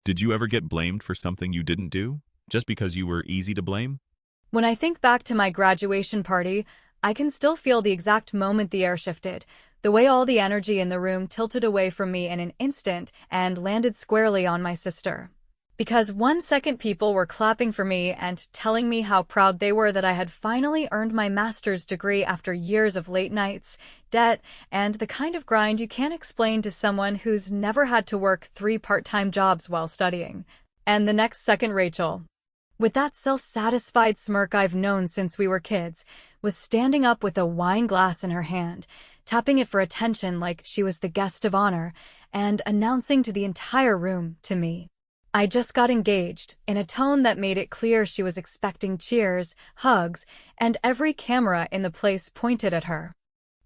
Did you ever get blamed for something you didn't do, just because you were easy to blame? When I think back to my graduation party, I can still feel the exact moment the air shifted, the way all the energy in the room tilted away from me in an instant and landed squarely on my sister. Because 1 second people were clapping for me and telling me how proud they were that I had finally earned my master's degree after years of late nights, debt, and the kind of grind you can't explain to someone who's never had to work 3 part-time jobs while studying. And the next second, Rachel, with that self-satisfied smirk I've known since we were kids, was standing up with a wine glass in her hand, tapping it for attention like she was the guest of honor, and announcing to the entire room, to me, I just got engaged, in a tone that made it clear she was expecting cheers, hugs, and every camera in the place pointed at her.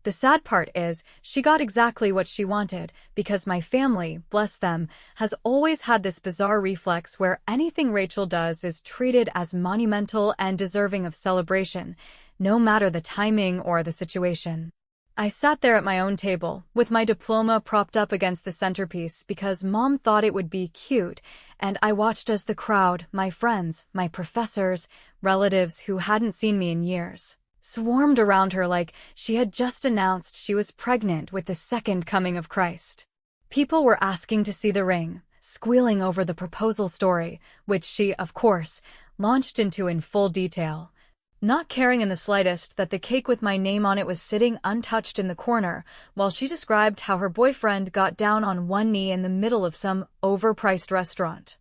The sad part is, she got exactly what she wanted, because my family, bless them, has always had this bizarre reflex where anything Rachel does is treated as monumental and deserving of celebration, no matter the timing or the situation. I sat there at my own table, with my diploma propped up against the centerpiece because Mom thought it would be cute, and I watched as the crowd, my friends, my professors, relatives who hadn't seen me in years, swarmed around her like she had just announced she was pregnant with the second coming of Christ. People were asking to see the ring, squealing over the proposal story, which she, of course, launched into in full detail, not caring in the slightest that the cake with my name on it was sitting untouched in the corner, while she described how her boyfriend got down on one knee in the middle of some overpriced restaurant.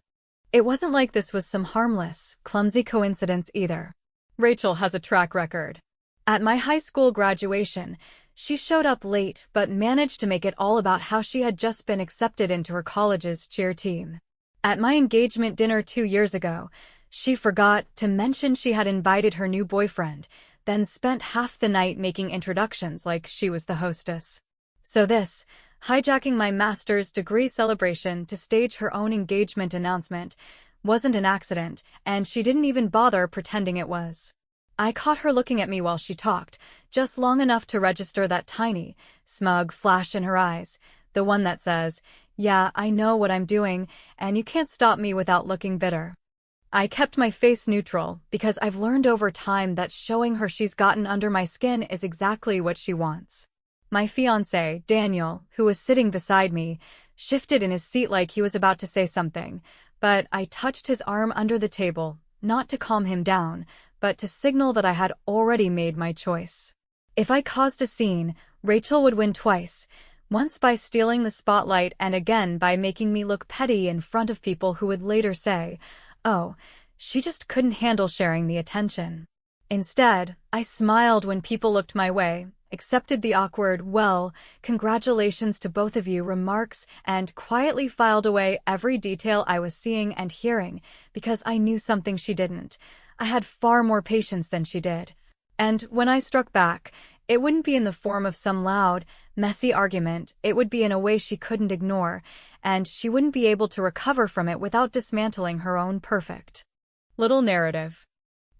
It wasn't like this was some harmless, clumsy coincidence either. Rachel has a track record. At my high school graduation, she showed up late but managed to make it all about how she had just been accepted into her college's cheer team. At my engagement dinner 2 years ago, she forgot to mention she had invited her new boyfriend, then spent half the night making introductions like she was the hostess. So this, hijacking my master's degree celebration to stage her own engagement announcement, wasn't an accident, and she didn't even bother pretending it was. I caught her looking at me while she talked, just long enough to register that tiny, smug flash in her eyes, the one that says, "Yeah, I know what I'm doing, and you can't stop me without looking bitter." I kept my face neutral because I've learned over time that showing her she's gotten under my skin is exactly what she wants. My fiancé, Daniel, who was sitting beside me, shifted in his seat like he was about to say something, but I touched his arm under the table, not to calm him down, but to signal that I had already made my choice. If I caused a scene, Rachel would win twice, once by stealing the spotlight and again by making me look petty in front of people who would later say, oh, she just couldn't handle sharing the attention. Instead, I smiled when people looked my way, accepted the awkward, well, congratulations to both of you remarks, and quietly filed away every detail I was seeing and hearing, because I knew something she didn't. I had far more patience than she did. And when I struck back, it wouldn't be in the form of some loud, messy argument, it would be in a way she couldn't ignore, and she wouldn't be able to recover from it without dismantling her own perfect little narrative.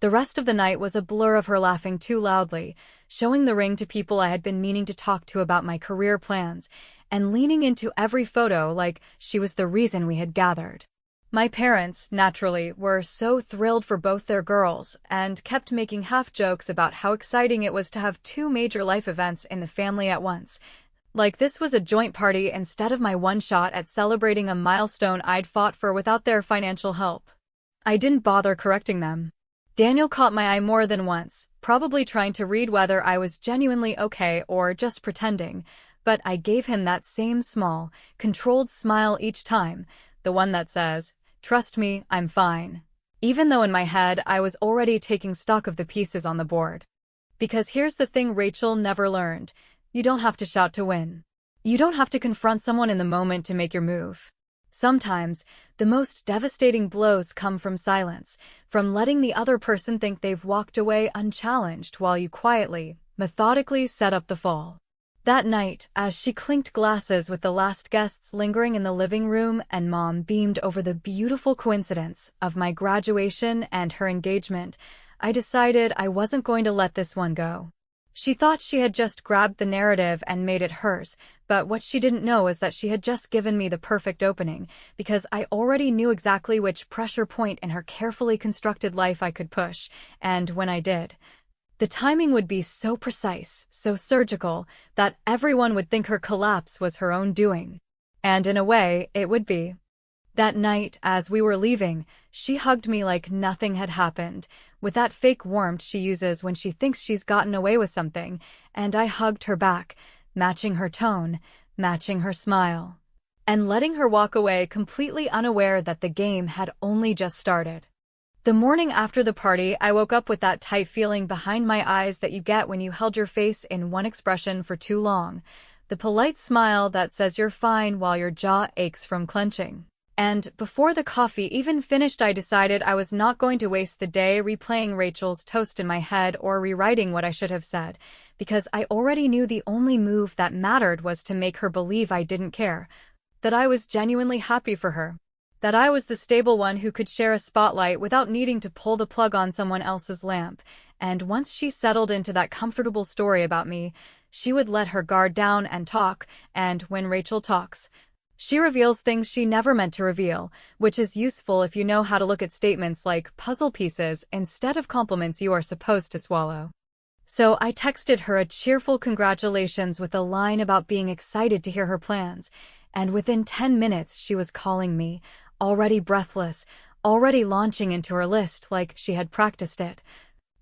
The rest of the night was a blur of her laughing too loudly, showing the ring to people I had been meaning to talk to about my career plans, and leaning into every photo like she was the reason we had gathered. My parents, naturally, were so thrilled for both their girls and kept making half-jokes about how exciting it was to have 2 major life events in the family at once. Like this was a joint party instead of my one shot at celebrating a milestone I'd fought for without their financial help. I didn't bother correcting them. Daniel caught my eye more than once, probably trying to read whether I was genuinely okay or just pretending, but I gave him that same small, controlled smile each time, the one that says, "Trust me, I'm fine." Even though in my head I was already taking stock of the pieces on the board. Because here's the thing Rachel never learned. You don't have to shout to win. You don't have to confront someone in the moment to make your move. Sometimes, the most devastating blows come from silence, from letting the other person think they've walked away unchallenged while you quietly, methodically set up the fall. That night, as she clinked glasses with the last guests lingering in the living room and Mom beamed over the beautiful coincidence of my graduation and her engagement, I decided I wasn't going to let this one go. She thought she had just grabbed the narrative and made it hers, but what she didn't know is that she had just given me the perfect opening, because I already knew exactly which pressure point in her carefully constructed life I could push, and when I did, the timing would be so precise, so surgical, that everyone would think her collapse was her own doing. And in a way, it would be. That night, as we were leaving, she hugged me like nothing had happened, with that fake warmth she uses when she thinks she's gotten away with something, and I hugged her back, matching her tone, matching her smile, and letting her walk away completely unaware that the game had only just started. The morning after the party, I woke up with that tight feeling behind my eyes that you get when you held your face in one expression for too long, the polite smile that says you're fine while your jaw aches from clenching. And before the coffee even finished, I decided I was not going to waste the day replaying Rachel's toast in my head or rewriting what I should have said, because I already knew the only move that mattered was to make her believe I didn't care, that I was genuinely happy for her, that I was the stable one who could share a spotlight without needing to pull the plug on someone else's lamp. And once she settled into that comfortable story about me, she would let her guard down and talk, and when Rachel talks, she reveals things she never meant to reveal, which is useful if you know how to look at statements like puzzle pieces instead of compliments you are supposed to swallow. So I texted her a cheerful congratulations with a line about being excited to hear her plans, and within 10 minutes she was calling me, already breathless, already launching into her list like she had practiced it.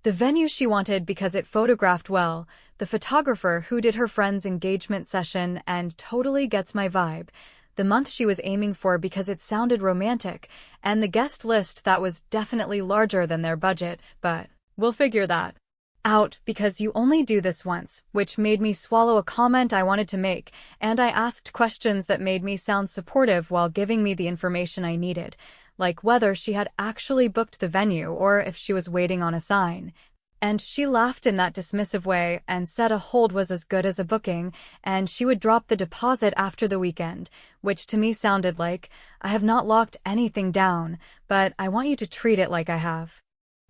The venue she wanted because it photographed well, the photographer who did her friend's engagement session and totally gets my vibe, the month she was aiming for because it sounded romantic, and the guest list that was definitely larger than their budget, but we'll figure that out because you only do this once, which made me swallow a comment I wanted to make, and I asked questions that made me sound supportive while giving me the information I needed, like whether she had actually booked the venue or if she was waiting on a sign. And she laughed in that dismissive way and said a hold was as good as a booking, and she would drop the deposit after the weekend, which to me sounded like, I have not locked anything down, but I want you to treat it like I have.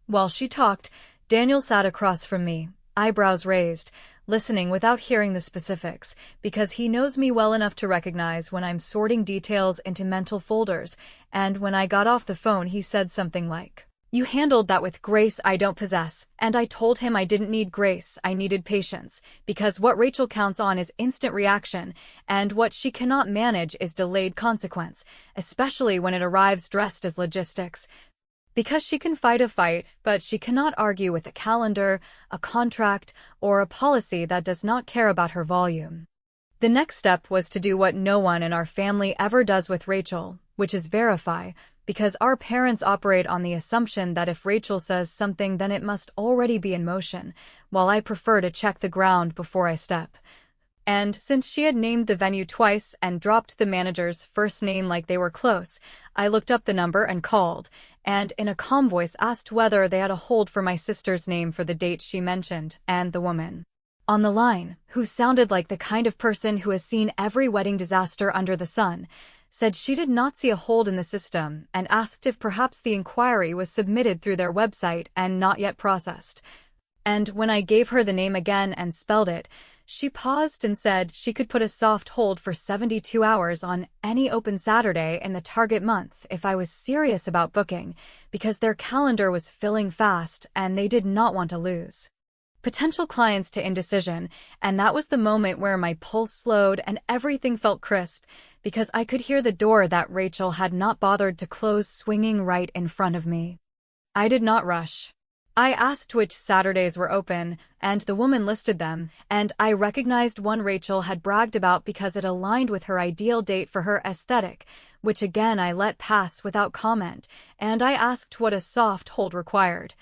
While she talked, Daniel sat across from me, eyebrows raised, listening without hearing the specifics, because he knows me well enough to recognize when I'm sorting details into mental folders, and when I got off the phone he said something like, "You handled that with grace I don't possess," and I told him I didn't need grace, I needed patience, because what Rachel counts on is instant reaction, and what she cannot manage is delayed consequence, especially when it arrives dressed as logistics. Because she can fight a fight, but she cannot argue with a calendar, a contract, or a policy that does not care about her volume. The next step was to do what no one in our family ever does with Rachel, which is verify, because our parents operate on the assumption that if Rachel says something then it must already be in motion, while I prefer to check the ground before I step. And since she had named the venue twice and dropped the manager's first name like they were close, I looked up the number and called, and in a calm voice asked whether they had a hold for my sister's name for the date she mentioned, and the woman on the line, who sounded like the kind of person who has seen every wedding disaster under the sun, said she did not see a hold in the system and asked if perhaps the inquiry was submitted through their website and not yet processed. And when I gave her the name again and spelled it, she paused and said she could put a soft hold for 72 hours on any open Saturday in the target month if I was serious about booking, because their calendar was filling fast and they did not want to lose potential clients to indecision, and that was the moment where my pulse slowed and everything felt crisp, because I could hear the door that Rachel had not bothered to close swinging right in front of me. I did not rush. I asked which Saturdays were open, and the woman listed them, and I recognized one Rachel had bragged about because it aligned with her ideal date for her aesthetic, which again I let pass without comment, and I asked what a soft hold required.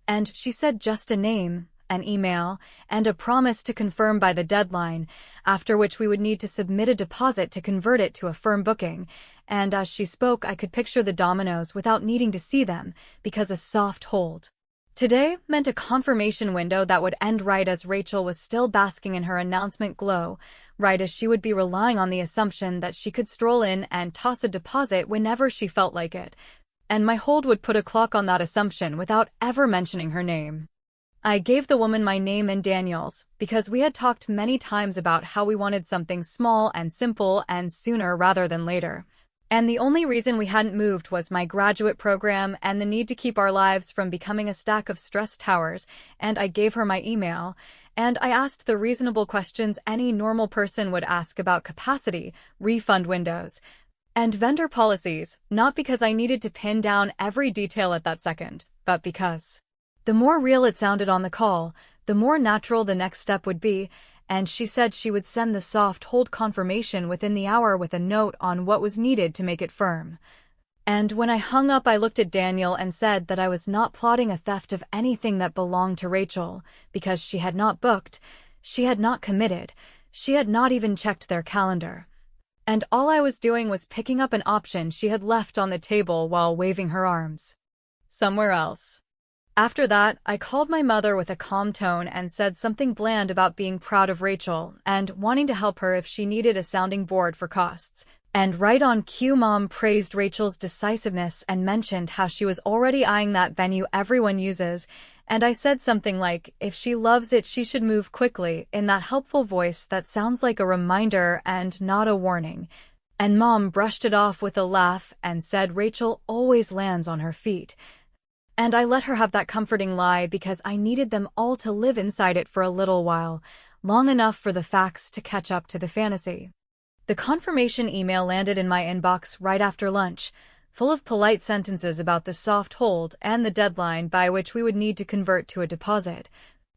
And she said just a name, an email, and a promise to confirm by the deadline, after which we would need to submit a deposit to convert it to a firm booking, and as she spoke I could picture the dominoes without needing to see them, because a soft hold today meant a confirmation window that would end right as Rachel was still basking in her announcement glow, right as she would be relying on the assumption that she could stroll in and toss a deposit whenever she felt like it, and my hold would put a clock on that assumption without ever mentioning her name. I gave the woman my name and Daniel's because we had talked many times about how we wanted something small and simple and sooner rather than later. And the only reason we hadn't moved was my graduate program and the need to keep our lives from becoming a stack of stress towers, and I gave her my email, and I asked the reasonable questions any normal person would ask about capacity, refund windows, and vendor policies, not because I needed to pin down every detail at that second, but because the more real it sounded on the call, the more natural the next step would be, and she said she would send the soft hold confirmation within the hour with a note on what was needed to make it firm. And when I hung up, I looked at Daniel and said that I was not plotting a theft of anything that belonged to Rachel, because she had not booked, she had not committed, she had not even checked their calendar. And all I was doing was picking up an option she had left on the table while waving her arms somewhere else. After that, I called my mother with a calm tone and said something bland about being proud of Rachel and wanting to help her if she needed a sounding board for costs. And right on cue, Mom praised Rachel's decisiveness and mentioned how she was already eyeing that venue everyone uses, and I said something like, if she loves it, she should move quickly, in that helpful voice that sounds like a reminder and not a warning. And Mom brushed it off with a laugh and said Rachel always lands on her feet. And I let her have that comforting lie because I needed them all to live inside it for a little while, long enough for the facts to catch up to the fantasy. The confirmation email landed in my inbox right after lunch, full of polite sentences about the soft hold and the deadline by which we would need to convert to a deposit.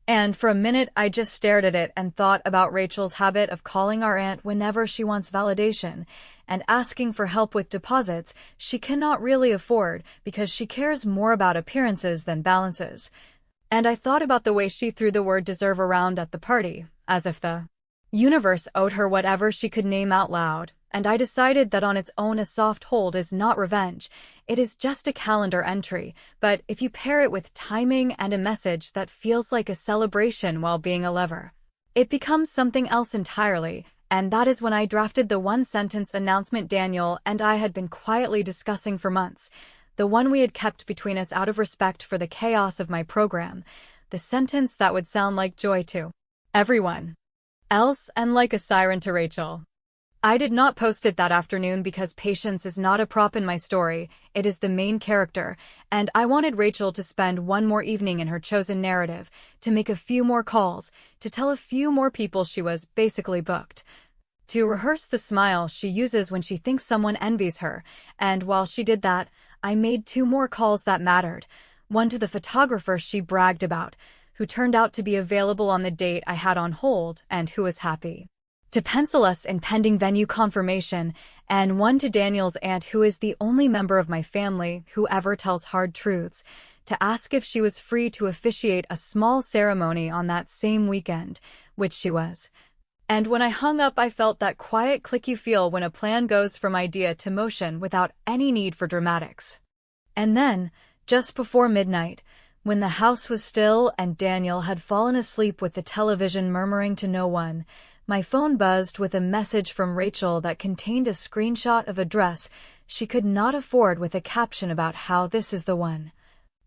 And for a minute, I just stared at it and thought about Rachel's habit of calling our aunt whenever she wants validation and asking for help with deposits she cannot really afford because she cares more about appearances than balances. And I thought about the way she threw the word deserve around at the party, as if the universe owed her whatever she could name out loud, and I decided that on its own a soft hold is not revenge, it is just a calendar entry, but if you pair it with timing and a message that feels like a celebration while being a lever, it becomes something else entirely, and that is when I drafted the one-sentence announcement Daniel and I had been quietly discussing for months, the one we had kept between us out of respect for the chaos of my program, the sentence that would sound like joy to everyone else and like a siren to Rachel. I did not post it that afternoon because patience is not a prop in my story, it is the main character, and I wanted Rachel to spend one more evening in her chosen narrative, to make a few more calls, to tell a few more people she was basically booked, to rehearse the smile she uses when she thinks someone envies her, and while she did that, I made 2 more calls that mattered, one to the photographer she bragged about, who turned out to be available on the date I had on hold and who was happy to pencil us in pending venue confirmation, and one to Daniel's aunt, who is the only member of my family who ever tells hard truths, to ask if she was free to officiate a small ceremony on that same weekend, which she was. And when I hung up, I felt that quiet click you feel when a plan goes from idea to motion without any need for dramatics. And then, just before midnight, when the house was still and Daniel had fallen asleep with the television murmuring to no one, my phone buzzed with a message from Rachel that contained a screenshot of a dress she could not afford with a caption about how this is the one.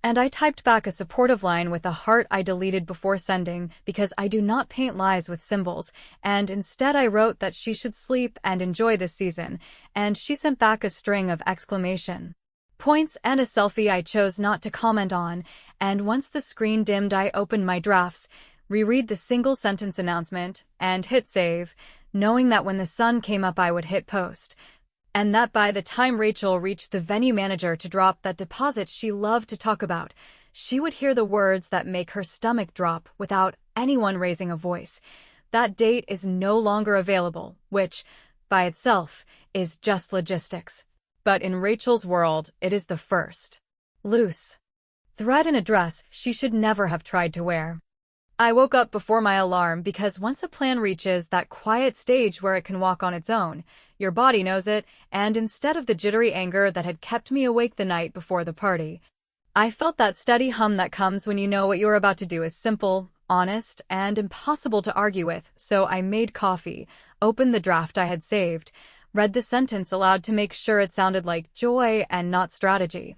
And I typed back a supportive line with a heart I deleted before sending because I do not paint lies with symbols, and instead I wrote that she should sleep and enjoy this season, and she sent back a string of exclamation points and a selfie I chose not to comment on, and once the screen dimmed I opened my drafts, reread the single-sentence announcement, and hit save, knowing that when the sun came up I would hit post, and that by the time Rachel reached the venue manager to drop that deposit she loved to talk about, she would hear the words that make her stomach drop without anyone raising a voice. That date is no longer available, which, by itself, is just logistics. But in Rachel's world, it is the first loose thread in a dress she should never have tried to wear. I woke up before my alarm because once a plan reaches that quiet stage where it can walk on its own, your body knows it, and instead of the jittery anger that had kept me awake the night before the party, I felt that steady hum that comes when you know what you're about to do is simple, honest, and impossible to argue with. So I made coffee, opened the draft I had saved, read the sentence aloud to make sure it sounded like joy and not strategy.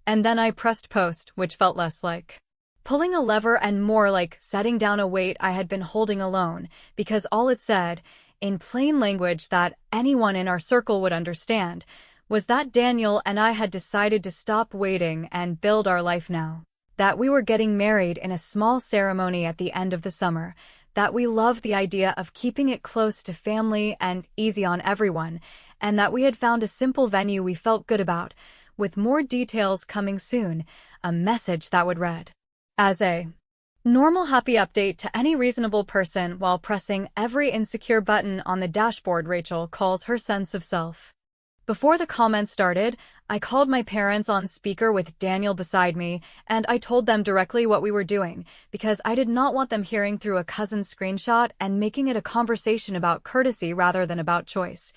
And then I pressed post, which felt less like pulling a lever and more like setting down a weight I had been holding alone, because all it said, in plain language that anyone in our circle would understand, was that Daniel and I had decided to stop waiting and build our life now. That we were getting married in a small ceremony at the end of the summer, that we loved the idea of keeping it close to family and easy on everyone, and that we had found a simple venue we felt good about, with more details coming soon, a message that would read, as a normal happy update to any reasonable person while pressing every insecure button on the dashboard. Rachel calls her sense of self. Before the comments started, I called my parents on speaker with Daniel beside me, and I told them directly what we were doing, because I did not want them hearing through a cousin's screenshot and making it a conversation about courtesy rather than about choice.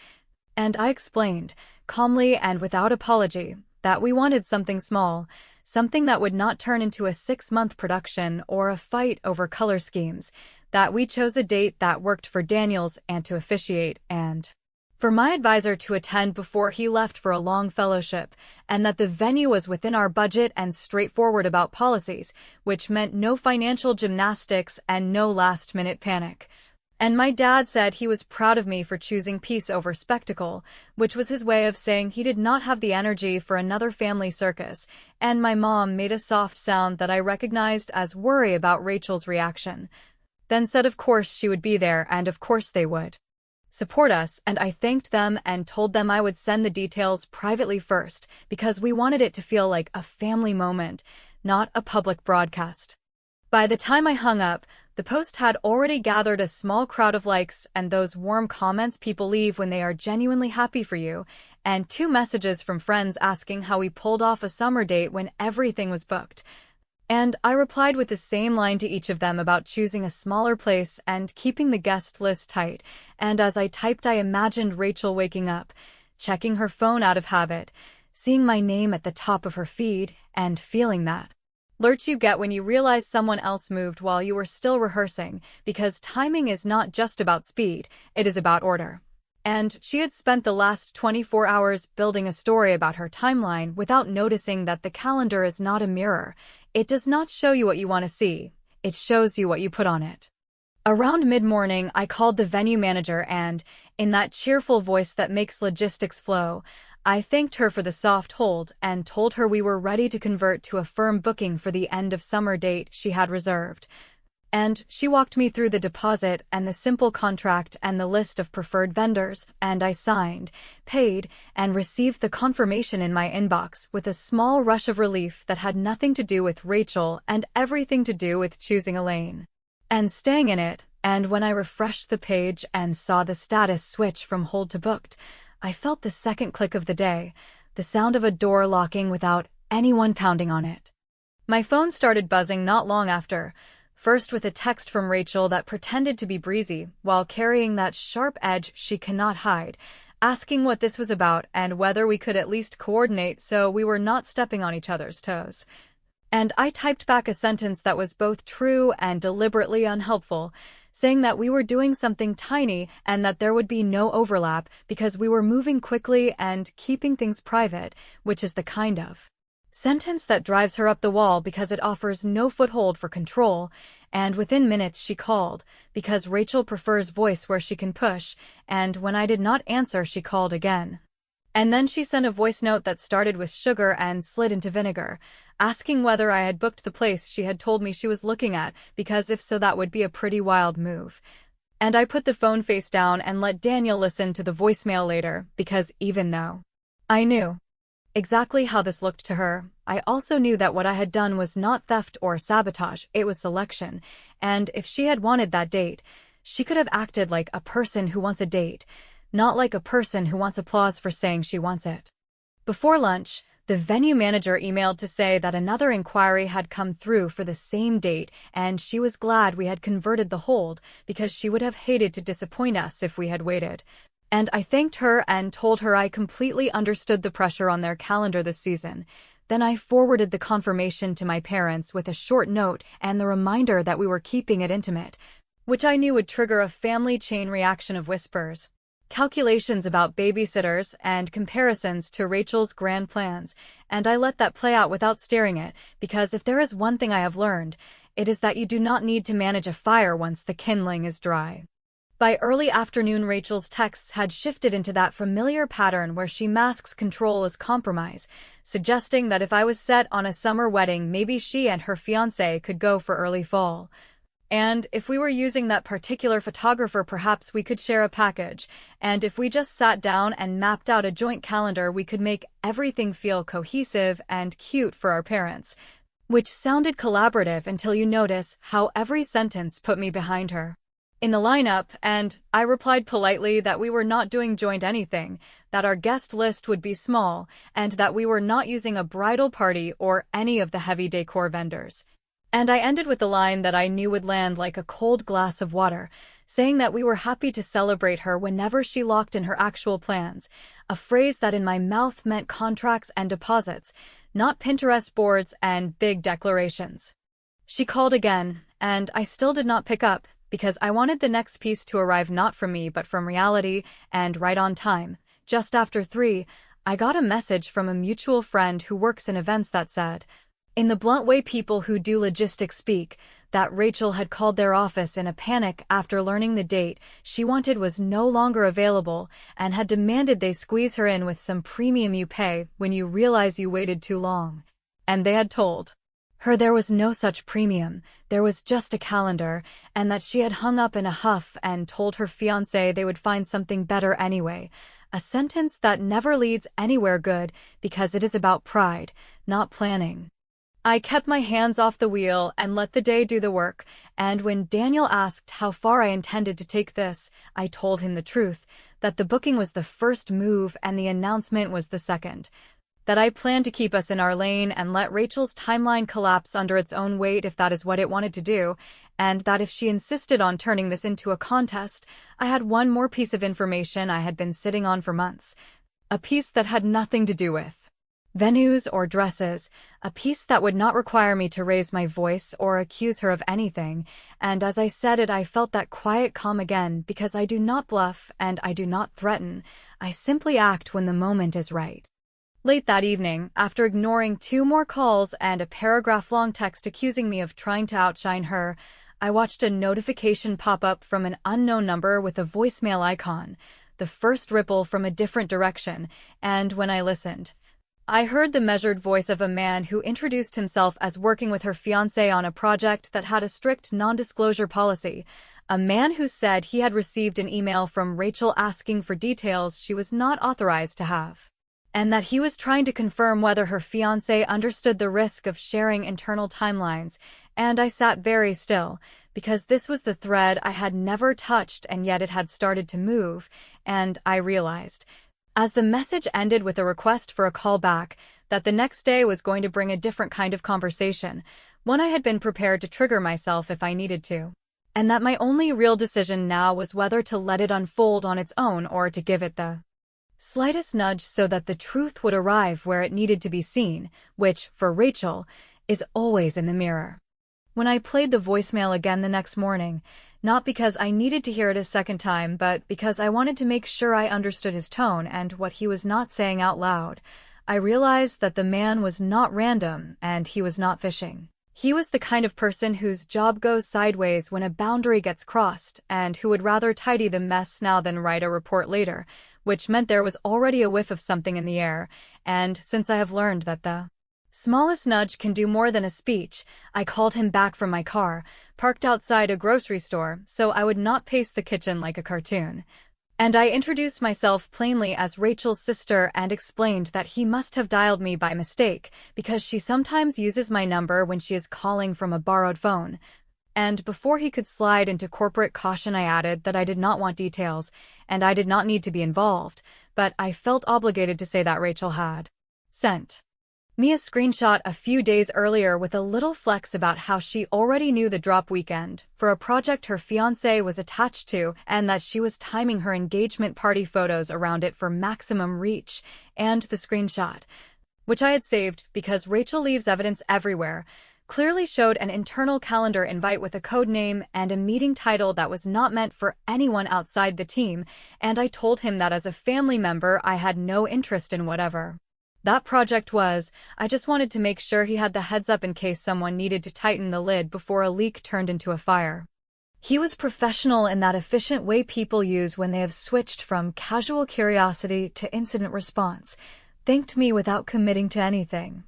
And I explained, calmly and without apology, that we wanted something small, something that would not turn into a 6-month production or a fight over color schemes, that we chose a date that worked for Daniel's and to officiate, and for my advisor to attend before he left for a long fellowship, and that the venue was within our budget and straightforward about policies, which meant no financial gymnastics and no last-minute panic. And my dad said he was proud of me for choosing peace over spectacle, which was his way of saying he did not have the energy for another family circus, and my mom made a soft sound that I recognized as worry about Rachel's reaction. Then said of course she would be there and of course they would support us, and I thanked them and told them I would send the details privately first, because we wanted it to feel like a family moment, not a public broadcast. By the time I hung up, the post had already gathered a small crowd of likes and those warm comments people leave when they are genuinely happy for you, and 2 messages from friends asking how we pulled off a summer date when everything was booked. And I replied with the same line to each of them about choosing a smaller place and keeping the guest list tight, and as I typed I imagined Rachel waking up, checking her phone out of habit, seeing my name at the top of her feed, and feeling that lurch you get when you realize someone else moved while you were still rehearsing, because timing is not just about speed, it is about order. And she had spent the last 24 hours building a story about her timeline without noticing that the calendar is not a mirror. It does not show you what you want to see, it shows you what you put on it. Around mid-morning, I called the venue manager and, in that cheerful voice that makes logistics flow, I thanked her for the soft hold and told her we were ready to convert to a firm booking for the end of summer date she had reserved. And she walked me through the deposit and the simple contract and the list of preferred vendors, and I signed, paid, and received the confirmation in my inbox with a small rush of relief that had nothing to do with Rachel and everything to do with choosing a lane and staying in it. And when I refreshed the page and saw the status switch from hold to booked, I felt the second click of the day, the sound of a door locking without anyone pounding on it. My phone started buzzing not long after, first with a text from Rachel that pretended to be breezy while carrying that sharp edge she cannot hide, asking what this was about and whether we could at least coordinate so we were not stepping on each other's toes. And I typed back a sentence that was both true and deliberately unhelpful, saying that we were doing something tiny and that there would be no overlap because we were moving quickly and keeping things private, which is the kind of sentence that drives her up the wall because it offers no foothold for control, and within minutes she called, because Rachel prefers voice where she can push, and when I did not answer she called again. And then she sent a voice note that started with sugar and slid into vinegar, asking whether I had booked the place she had told me she was looking at, because if so that would be a pretty wild move. And I put the phone face down and let Daniel listen to the voicemail later, because even though I knew exactly how this looked to her, I also knew that what I had done was not theft or sabotage, it was selection, and if she had wanted that date, she could have acted like a person who wants a date, not like a person who wants applause for saying she wants it. Before lunch, the venue manager emailed to say that another inquiry had come through for the same date and she was glad we had converted the hold because she would have hated to disappoint us if we had waited. And I thanked her and told her I completely understood the pressure on their calendar this season. Then I forwarded the confirmation to my parents with a short note and the reminder that we were keeping it intimate, which I knew would trigger a family chain reaction of whispers. calculations about babysitters, and comparisons to Rachel's grand plans, and I let that play out without steering it, because if there is one thing I have learned, it is that you do not need to manage a fire once the kindling is dry. By early afternoon, Rachel's texts had shifted into that familiar pattern where she masks control as compromise, suggesting that if I was set on a summer wedding, maybe she and her fiancé could go for early fall. And if we were using that particular photographer, perhaps we could share a package. And if we just sat down and mapped out a joint calendar, we could make everything feel cohesive and cute for our parents. Which sounded collaborative until you notice how every sentence put me behind her in the lineup, and I replied politely that we were not doing joint anything, that our guest list would be small, and that we were not using a bridal party or any of the heavy decor vendors. And I ended with the line that I knew would land like a cold glass of water, saying that we were happy to celebrate her whenever she locked in her actual plans, a phrase that in my mouth meant contracts and deposits, not Pinterest boards and big declarations. She called again, and I still did not pick up, because I wanted the next piece to arrive not from me but from reality, and right on time. Just after 3, I got a message from a mutual friend who works in events that said, in the blunt way people who do logistics speak, that Rachel had called their office in a panic after learning the date she wanted was no longer available and had demanded they squeeze her in with some premium you pay when you realize you waited too long. And they had told her there was no such premium, there was just a calendar, and that she had hung up in a huff and told her fiancé they would find something better anyway, a sentence that never leads anywhere good because it is about pride, not planning. I kept my hands off the wheel and let the day do the work, and when Daniel asked how far I intended to take this, I told him the truth, that the booking was the first move and the announcement was the second. That I planned to keep us in our lane and let Rachel's timeline collapse under its own weight if that is what it wanted to do, and that if she insisted on turning this into a contest, I had one more piece of information I had been sitting on for months. A piece that had nothing to do with venues or dresses, a piece that would not require me to raise my voice or accuse her of anything, and as I said it I felt that quiet calm again because I do not bluff and I do not threaten, I simply act when the moment is right. Late that evening, after ignoring 2 more calls and a paragraph-long text accusing me of trying to outshine her, I watched a notification pop up from an unknown number with a voicemail icon, the first ripple from a different direction, and when I listened, I heard the measured voice of a man who introduced himself as working with her fiancé on a project that had a strict non-disclosure policy, a man who said he had received an email from Rachel asking for details she was not authorized to have, and that he was trying to confirm whether her fiancé understood the risk of sharing internal timelines, and I sat very still, because this was the thread I had never touched and yet it had started to move, and I realized, as the message ended with a request for a call back, that the next day was going to bring a different kind of conversation, one I had been prepared to trigger myself if I needed to, and that my only real decision now was whether to let it unfold on its own or to give it the slightest nudge so that the truth would arrive where it needed to be seen, which, for Rachel, is always in the mirror. When I played the voicemail again the next morning, not because I needed to hear it a second time, but because I wanted to make sure I understood his tone and what he was not saying out loud, I realized that the man was not random and he was not fishing. He was the kind of person whose job goes sideways when a boundary gets crossed and who would rather tidy the mess now than write a report later, which meant there was already a whiff of something in the air, and since I have learned that the smallest nudge can do more than a speech, I called him back from my car, parked outside a grocery store so I would not pace the kitchen like a cartoon. And I introduced myself plainly as Rachel's sister and explained that he must have dialed me by mistake because she sometimes uses my number when she is calling from a borrowed phone. And before he could slide into corporate caution, I added that I did not want details, and I did not need to be involved, but I felt obligated to say that Rachel had sent me a screenshot a few days earlier with a little flex about how she already knew the drop weekend for a project her fiancé was attached to and that she was timing her engagement party photos around it for maximum reach, and the screenshot, which I had saved because Rachel leaves evidence everywhere, clearly showed an internal calendar invite with a code name and a meeting title that was not meant for anyone outside the team, and I told him that as a family member I had no interest in whatever that project was. I just wanted to make sure he had the heads up in case someone needed to tighten the lid before a leak turned into a fire. He was professional in that efficient way people use when they have switched from casual curiosity to incident response, thanked me without committing to anything,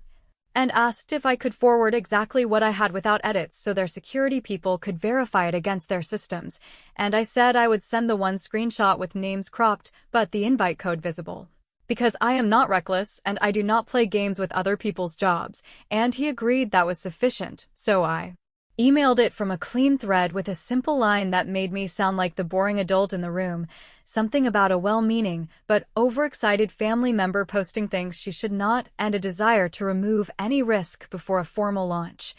and asked if I could forward exactly what I had without edits so their security people could verify it against their systems, and I said I would send the one screenshot with names cropped but the invite code visible, because I am not reckless and I do not play games with other people's jobs, and he agreed that was sufficient, so I emailed it from a clean thread with a simple line that made me sound like the boring adult in the room, something about a well-meaning but overexcited family member posting things she should not and a desire to remove any risk before a formal launch.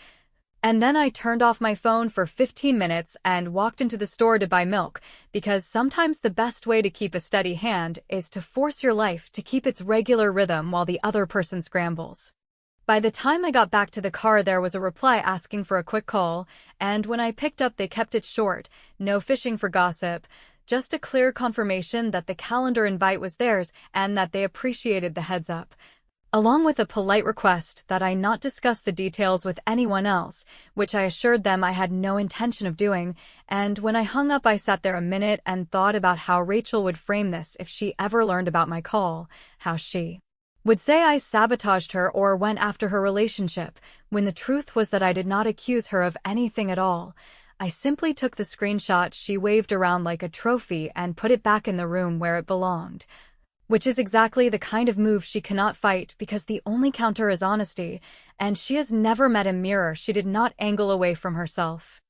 And then I turned off my phone for 15 minutes and walked into the store to buy milk, because sometimes the best way to keep a steady hand is to force your life to keep its regular rhythm while the other person scrambles. By the time I got back to the car, there was a reply asking for a quick call, and when I picked up they kept it short, no fishing for gossip, just a clear confirmation that the calendar invite was theirs and that they appreciated the heads up, along with a polite request that I not discuss the details with anyone else, which I assured them I had no intention of doing. And when I hung up I sat there a minute and thought about how Rachel would frame this if she ever learned about my call, how she would say I sabotaged her or went after her relationship, when the truth was that I did not accuse her of anything at all. I simply took the screenshot she waved around like a trophy and put it back in the room where it belonged, which is exactly the kind of move she cannot fight because the only counter is honesty, and she has never met a mirror she did not angle away from herself.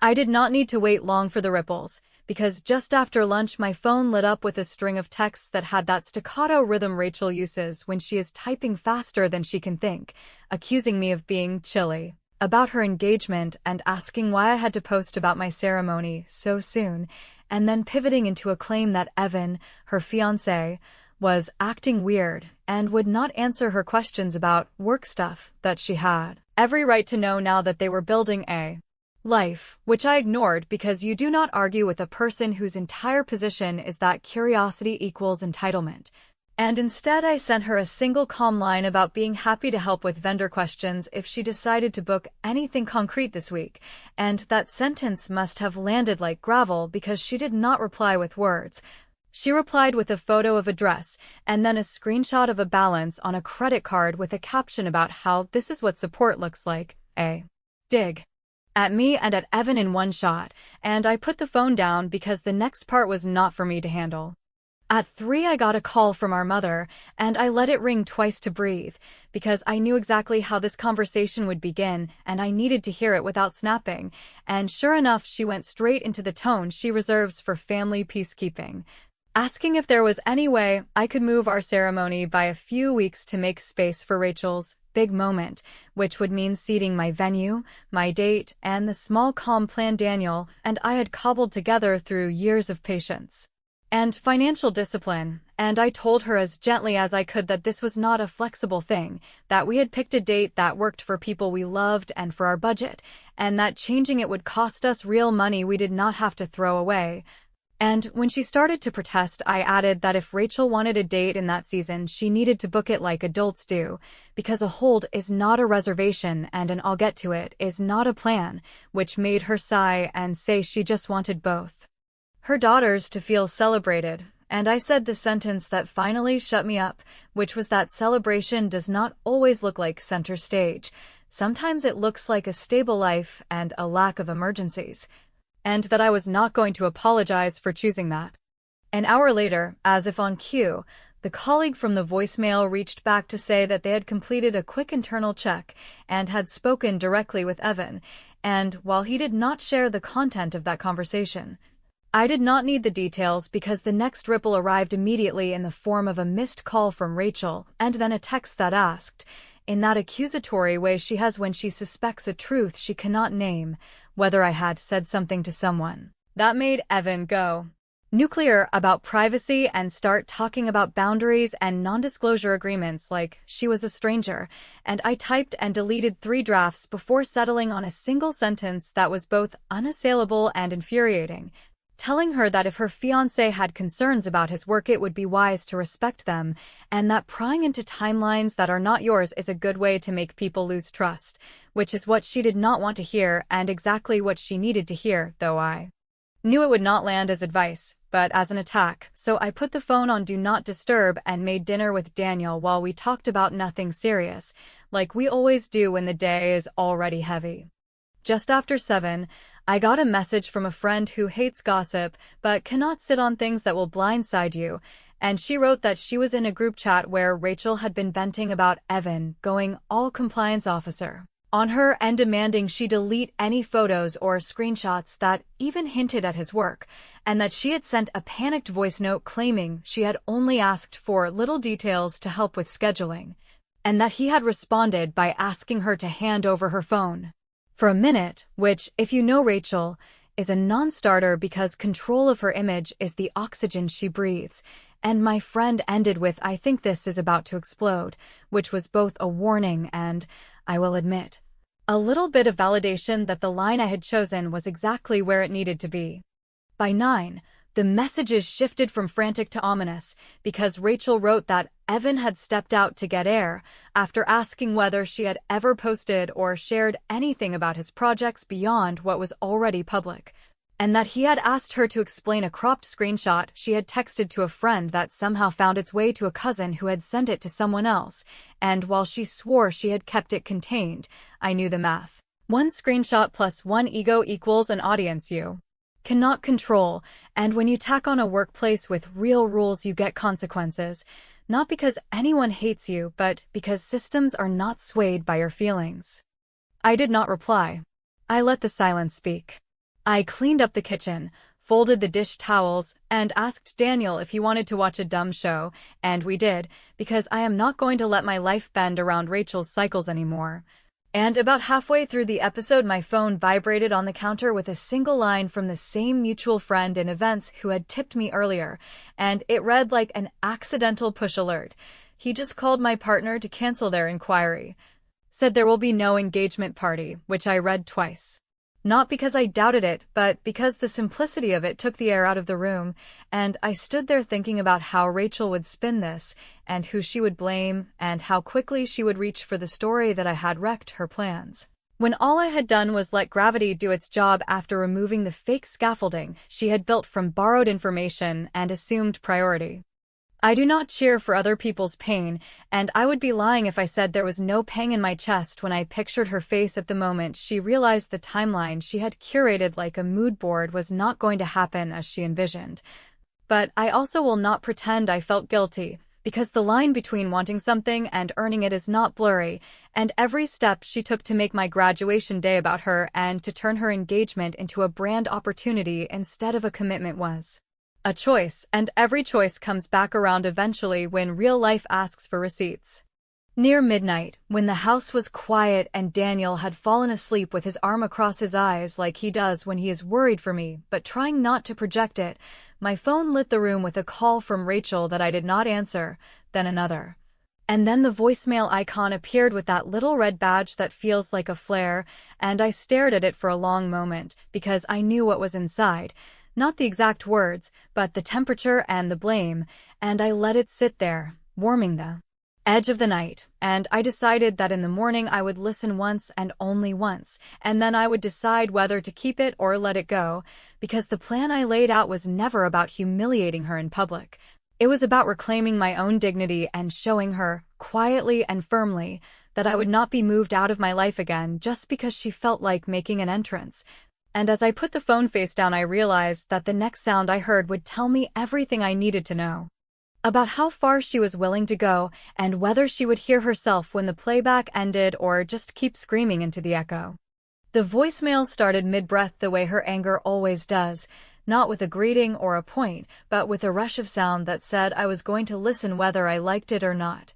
I did not need to wait long for the ripples, because just after lunch my phone lit up with a string of texts that had that staccato rhythm Rachel uses when she is typing faster than she can think, accusing me of being chilly about her engagement and asking why I had to post about my ceremony so soon, and then pivoting into a claim that Evan, her fiancé, was acting weird and would not answer her questions about work stuff that she had every right to know now that they were building a life, which I ignored because you do not argue with a person whose entire position is that curiosity equals entitlement. And instead I sent her a single calm line about being happy to help with vendor questions if she decided to book anything concrete this week, and that sentence must have landed like gravel because she did not reply with words. She replied with a photo of a dress, and then a screenshot of a balance on a credit card with a caption about how this is what support looks like, a dig at me and at Evan in one shot, and I put the phone down because the next part was not for me to handle. At 3 I got a call from our mother, and I let it ring twice to breathe, because I knew exactly how this conversation would begin, and I needed to hear it without snapping, and sure enough she went straight into the tone she reserves for family peacekeeping, asking if there was any way I could move our ceremony by a few weeks to make space for Rachel's big moment, which would mean seating my venue, my date, and the small calm plan Daniel and I had cobbled together through years of patience and financial discipline, and I told her as gently as I could that this was not a flexible thing, that we had picked a date that worked for people we loved and for our budget, and that changing it would cost us real money we did not have to throw away. And when she started to protest, I added that if Rachel wanted a date in that season, she needed to book it like adults do, because a hold is not a reservation and an I'll get to it is not a plan, which made her sigh and say she just wanted both her daughters to feel celebrated. And I said the sentence that finally shut me up, which was that celebration does not always look like center stage. Sometimes it looks like a stable life and a lack of emergencies, and that I was not going to apologize for choosing that. An hour later, as if on cue, the colleague from the voicemail reached back to say that they had completed a quick internal check and had spoken directly with Evan, and while he did not share the content of that conversation, I did not need the details because the next ripple arrived immediately in the form of a missed call from Rachel and then a text that asked, in that accusatory way she has when she suspects a truth she cannot name, whether I had said something to someone. That made Evan go, nuclear about privacy and start talking about boundaries and non-disclosure agreements like she was a stranger, and I typed and deleted 3 drafts before settling on a single sentence that was both unassailable and infuriating, telling her that if her fiancé had concerns about his work it would be wise to respect them, and that prying into timelines that are not yours is a good way to make people lose trust, which is what she did not want to hear and exactly what she needed to hear, though I knew it would not land as advice, but as an attack, so I put the phone on Do Not Disturb and made dinner with Daniel while we talked about nothing serious, like we always do when the day is already heavy. Just after 7, I got a message from a friend who hates gossip but cannot sit on things that will blindside you, and she wrote that she was in a group chat where Rachel had been venting about Evan going all compliance officer on her and demanding she delete any photos or screenshots that even hinted at his work, and that she had sent a panicked voice note claiming she had only asked for little details to help with scheduling, and that he had responded by asking her to hand over her phone for a minute, which, if you know Rachel, is a non-starter because control of her image is the oxygen she breathes, and my friend ended with "I think this is about to explode," which was both a warning and, I will admit, a little bit of validation that the line I had chosen was exactly where it needed to be. By 9, the messages shifted from frantic to ominous because Rachel wrote that Evan had stepped out to get air after asking whether she had ever posted or shared anything about his projects beyond what was already public, and that he had asked her to explain a cropped screenshot she had texted to a friend that somehow found its way to a cousin who had sent it to someone else, and while she swore she had kept it contained, I knew the math. 1 screenshot plus 1 ego equals an audience you cannot control, and when you tack on a workplace with real rules you get consequences, not because anyone hates you, but because systems are not swayed by your feelings. I did not reply. I let the silence speak. I cleaned up the kitchen, folded the dish towels, and asked Daniel if he wanted to watch a dumb show, and we did, because I am not going to let my life bend around Rachel's cycles anymore. And about halfway through the episode my phone vibrated on the counter with a single line from the same mutual friend in events who had tipped me earlier, and it read like an accidental push alert. He just called my partner to cancel their inquiry. Said there will be no engagement party, which I read twice. Not because I doubted it, but because the simplicity of it took the air out of the room, and I stood there thinking about how Rachel would spin this, and who she would blame, and how quickly she would reach for the story that I had wrecked her plans, when all I had done was let gravity do its job after removing the fake scaffolding she had built from borrowed information and assumed priority. I do not cheer for other people's pain, and I would be lying if I said there was no pang in my chest when I pictured her face at the moment she realized the timeline she had curated like a mood board was not going to happen as she envisioned. But I also will not pretend I felt guilty, because the line between wanting something and earning it is not blurry, and every step she took to make my graduation day about her and to turn her engagement into a brand opportunity instead of a commitment was a choice, and every choice comes back around eventually when real life asks for receipts. Near midnight, when the house was quiet and Daniel had fallen asleep with his arm across his eyes like he does when he is worried for me but trying not to project it, my phone lit the room with a call from Rachel that I did not answer, then another. And then the voicemail icon appeared with that little red badge that feels like a flare, and I stared at it for a long moment because I knew what was inside. Not the exact words, but the temperature and the blame, and I let it sit there, warming the edge of the night, and I decided that in the morning I would listen once and only once, and then I would decide whether to keep it or let it go, because the plan I laid out was never about humiliating her in public. It was about reclaiming my own dignity and showing her, quietly and firmly, that I would not be moved out of my life again just because she felt like making an entrance. And as I put the phone face down I realized that the next sound I heard would tell me everything I needed to know. About how far she was willing to go, and whether she would hear herself when the playback ended or just keep screaming into the echo. The voicemail started mid-breath the way her anger always does, not with a greeting or a point, but with a rush of sound that said I was going to listen whether I liked it or not.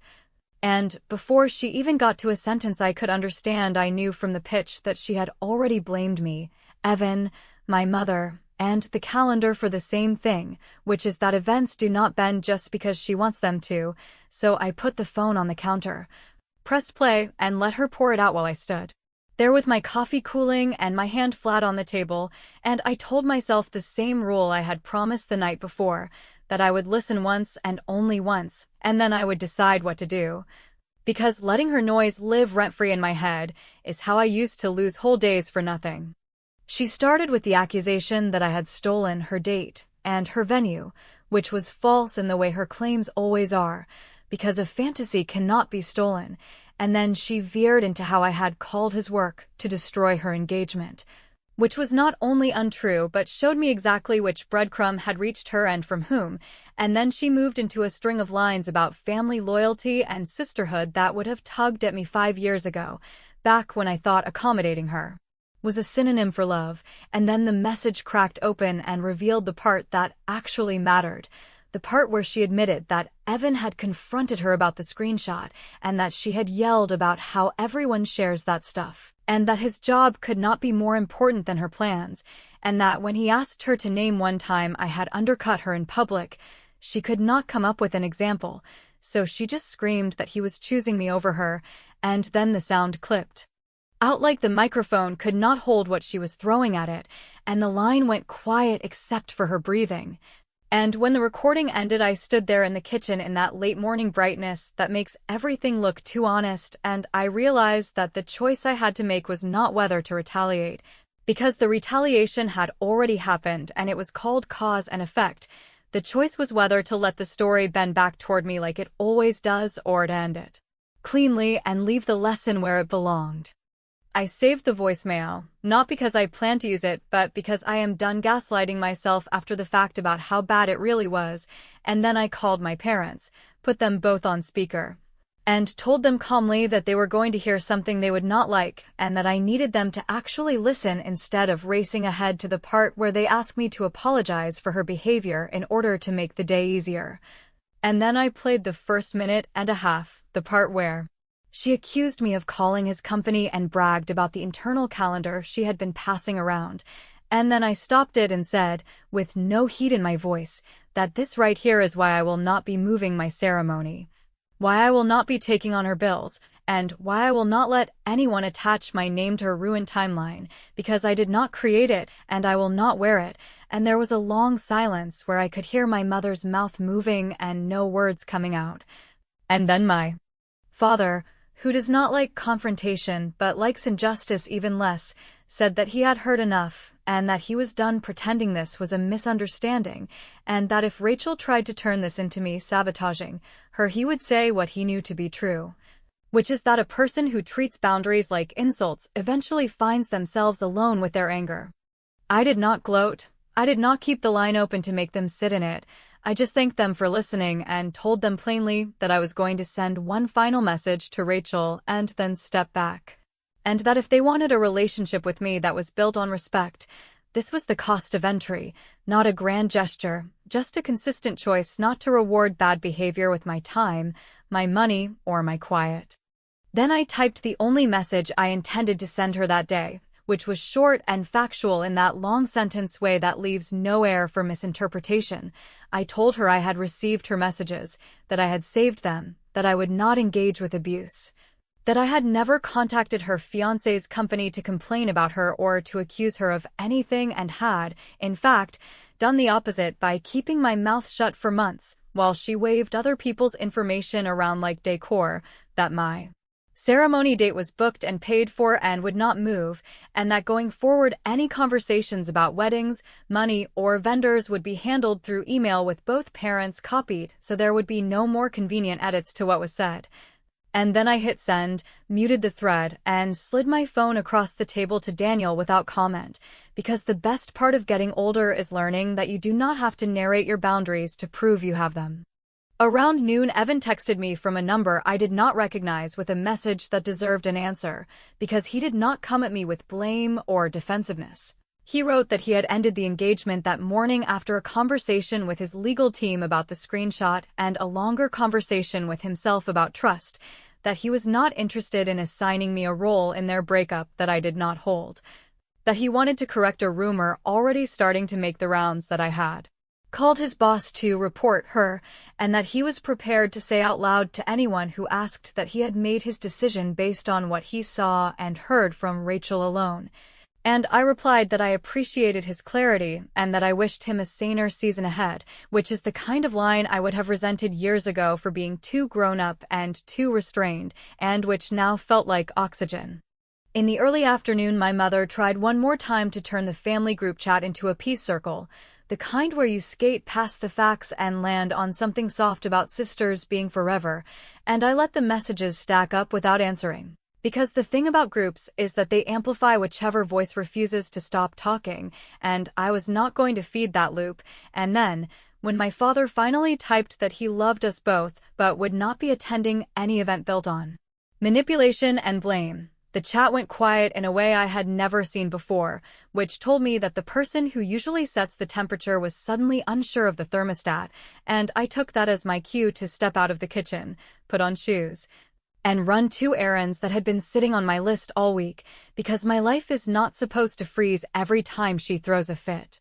And before she even got to a sentence I could understand, I knew from the pitch that she had already blamed me, Evan, my mother, and the calendar for the same thing, which is that events do not bend just because she wants them to, so I put the phone on the counter, pressed play, and let her pour it out while I stood there with my coffee cooling and my hand flat on the table, and I told myself the same rule I had promised the night before, that I would listen once and only once, and then I would decide what to do. Because letting her noise live rent-free in my head is how I used to lose whole days for nothing. She started with the accusation that I had stolen her date and her venue, which was false in the way her claims always are, because a fantasy cannot be stolen, and then she veered into how I had called his work to destroy her engagement, which was not only untrue but showed me exactly which breadcrumb had reached her and from whom, and then she moved into a string of lines about family loyalty and sisterhood that would have tugged at me 5 years ago, back when I thought accommodating her was a synonym for love, and then the message cracked open and revealed the part that actually mattered. The part where she admitted that Evan had confronted her about the screenshot and that she had yelled about how everyone shares that stuff, and that his job could not be more important than her plans, and that when he asked her to name one time I had undercut her in public, she could not come up with an example, so she just screamed that he was choosing me over her, and then the sound clipped out like the microphone could not hold what she was throwing at it, and the line went quiet except for her breathing. And when the recording ended, I stood there in the kitchen in that late morning brightness that makes everything look too honest, and I realized that the choice I had to make was not whether to retaliate, because the retaliation had already happened and it was called cause and effect. The choice was whether to let the story bend back toward me like it always does or to end it cleanly and leave the lesson where it belonged. I saved the voicemail, not because I plan to use it, but because I am done gaslighting myself after the fact about how bad it really was, and then I called my parents, put them both on speaker, and told them calmly that they were going to hear something they would not like, and that I needed them to actually listen instead of racing ahead to the part where they asked me to apologize for her behavior in order to make the day easier. And then I played the first minute and a half, the part where she accused me of calling his company and bragged about the internal calendar she had been passing around, and then I stopped it and said, with no heat in my voice, that this right here is why I will not be moving my ceremony, why I will not be taking on her bills, and why I will not let anyone attach my name to her ruined timeline, because I did not create it and I will not wear it. And there was a long silence where I could hear my mother's mouth moving and no words coming out. And then my father, who does not like confrontation but likes injustice even less, said that he had heard enough and that he was done pretending this was a misunderstanding, and that if Rachel tried to turn this into me sabotaging her, he would say what he knew to be true, which is that a person who treats boundaries like insults eventually finds themselves alone with their anger. I did not gloat. I did not keep the line open to make them sit in it. I just thanked them for listening and told them plainly that I was going to send one final message to Rachel and then step back. And that if they wanted a relationship with me that was built on respect, this was the cost of entry, not a grand gesture, just a consistent choice not to reward bad behavior with my time, my money, or my quiet. Then I typed the only message I intended to send her that day, which was short and factual in that long sentence way that leaves no air for misinterpretation. I told her I had received her messages, that I had saved them, that I would not engage with abuse, that I had never contacted her fiancé's company to complain about her or to accuse her of anything and had, in fact, done the opposite by keeping my mouth shut for months, while she waved other people's information around like decor, that my ceremony date was booked and paid for and would not move, and that going forward any conversations about weddings, money, or vendors would be handled through email with both parents copied, so there would be no more convenient edits to what was said. And then I hit send, muted the thread, and slid my phone across the table to Daniel without comment, because the best part of getting older is learning that you do not have to narrate your boundaries to prove you have them. Around noon, Evan texted me from a number I did not recognize with a message that deserved an answer, because he did not come at me with blame or defensiveness. He wrote that he had ended the engagement that morning after a conversation with his legal team about the screenshot and a longer conversation with himself about trust, that he was not interested in assigning me a role in their breakup that I did not hold, that he wanted to correct a rumor already starting to make the rounds that I had called his boss to report her, and that he was prepared to say out loud to anyone who asked that he had made his decision based on what he saw and heard from Rachel alone. And I replied that I appreciated his clarity and that I wished him a saner season ahead, which is the kind of line I would have resented years ago for being too grown up and too restrained, and which now felt like oxygen. In the early afternoon, my mother tried one more time to turn the family group chat into a peace circle, the kind where you skate past the facts and land on something soft about sisters being forever, and I let the messages stack up without answering. Because the thing about groups is that they amplify whichever voice refuses to stop talking, and I was not going to feed that loop. And then, when my father finally typed that he loved us both but would not be attending any event built on manipulation and blame, the chat went quiet in a way I had never seen before, which told me that the person who usually sets the temperature was suddenly unsure of the thermostat, and I took that as my cue to step out of the kitchen, put on shoes, and run 2 errands that had been sitting on my list all week, because my life is not supposed to freeze every time she throws a fit.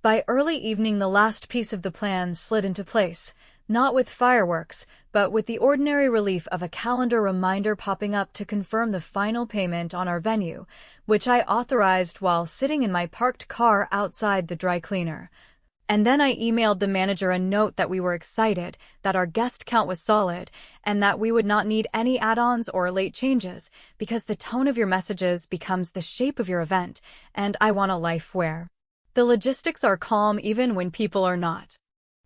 By early evening, the last piece of the plan slid into place, not with fireworks, but with the ordinary relief of a calendar reminder popping up to confirm the final payment on our venue, which I authorized while sitting in my parked car outside the dry cleaner. And then I emailed the manager a note that we were excited, that our guest count was solid, and that we would not need any add-ons or late changes, because the tone of your messages becomes the shape of your event, and I want a life where the logistics are calm even when people are not.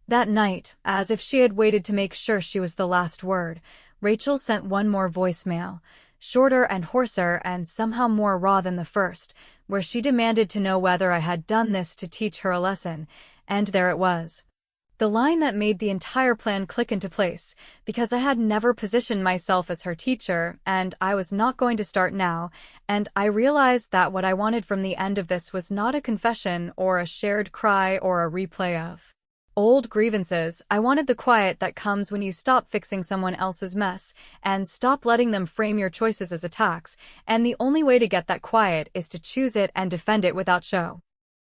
That night, as if she had waited to make sure she was the last word, Rachel sent one more voicemail, shorter and hoarser and somehow more raw than the first, where she demanded to know whether I had done this to teach her a lesson, and there it was. The line that made the entire plan click into place, because I had never positioned myself as her teacher, and I was not going to start now, and I realized that what I wanted from the end of this was not a confession or a shared cry or a replay of old grievances. I wanted the quiet that comes when you stop fixing someone else's mess and stop letting them frame your choices as attacks, and the only way to get that quiet is to choose it and defend it without show.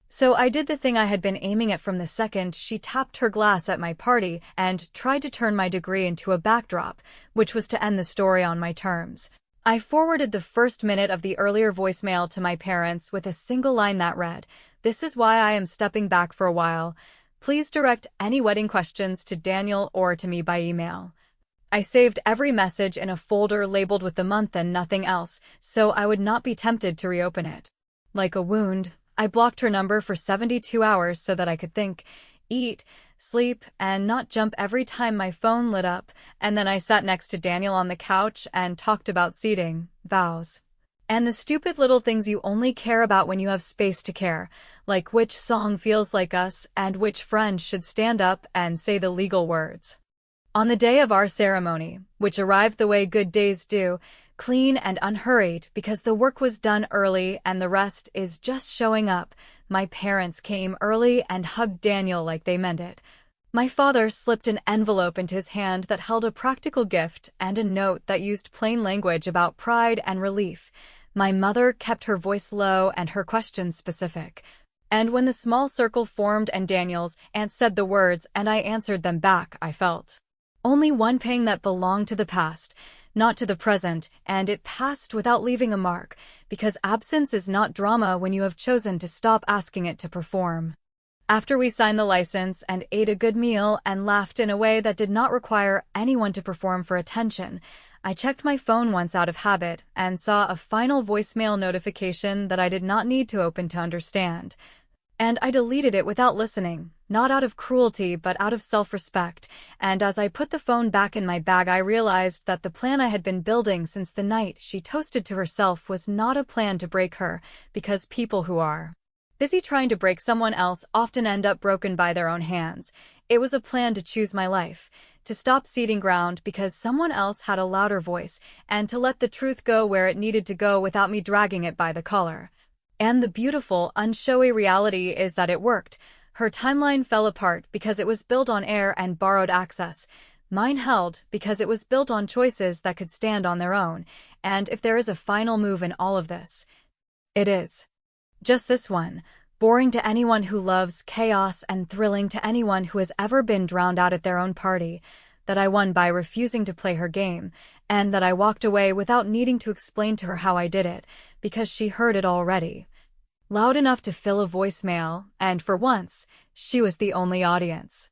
So I did the thing I had been aiming at from the second she tapped her glass at my party and tried to turn my degree into a backdrop, which was to end the story on my terms. I forwarded the first minute of the earlier voicemail to my parents with a single line that read, "This is why I am stepping back for a while. Please direct any wedding questions to Daniel or to me by email." I saved every message in a folder labeled with the month and nothing else, so I would not be tempted to reopen it. Like a wound, I blocked her number for 72 hours so that I could think, eat, sleep, and not jump every time my phone lit up, and then I sat next to Daniel on the couch and talked about seating, vows, and the stupid little things you only care about when you have space to care, like which song feels like us and which friend should stand up and say the legal words. On the day of our ceremony, which arrived the way good days do, clean and unhurried because the work was done early and the rest is just showing up, my parents came early and hugged Daniel like they meant it. My father slipped an envelope into his hand that held a practical gift and a note that used plain language about pride and relief. My mother kept her voice low and her questions specific. And when the small circle formed and Daniel's aunt said the words and I answered them back, I felt only one pang that belonged to the past, not to the present, and it passed without leaving a mark, because absence is not drama when you have chosen to stop asking it to perform. After we signed the license and ate a good meal and laughed in a way that did not require anyone to perform for attention, I checked my phone once out of habit and saw a final voicemail notification that I did not need to open to understand. And I deleted it without listening, not out of cruelty but out of self-respect, and as I put the phone back in my bag I realized that the plan I had been building since the night she toasted to herself was not a plan to break her, because people who are busy trying to break someone else often end up broken by their own hands. It was a plan to choose my life, to stop ceding ground because someone else had a louder voice, and to let the truth go where it needed to go without me dragging it by the collar. And the beautiful, unshowy reality is that it worked. Her timeline fell apart because it was built on air and borrowed access. Mine held because it was built on choices that could stand on their own. And if there is a final move in all of this, it is Just this one. Boring to anyone who loves chaos and thrilling to anyone who has ever been drowned out at their own party. That I won by refusing to play her game, and that I walked away without needing to explain to her how I did it, because she heard it already. Loud enough to fill a voicemail, and for once, she was the only audience.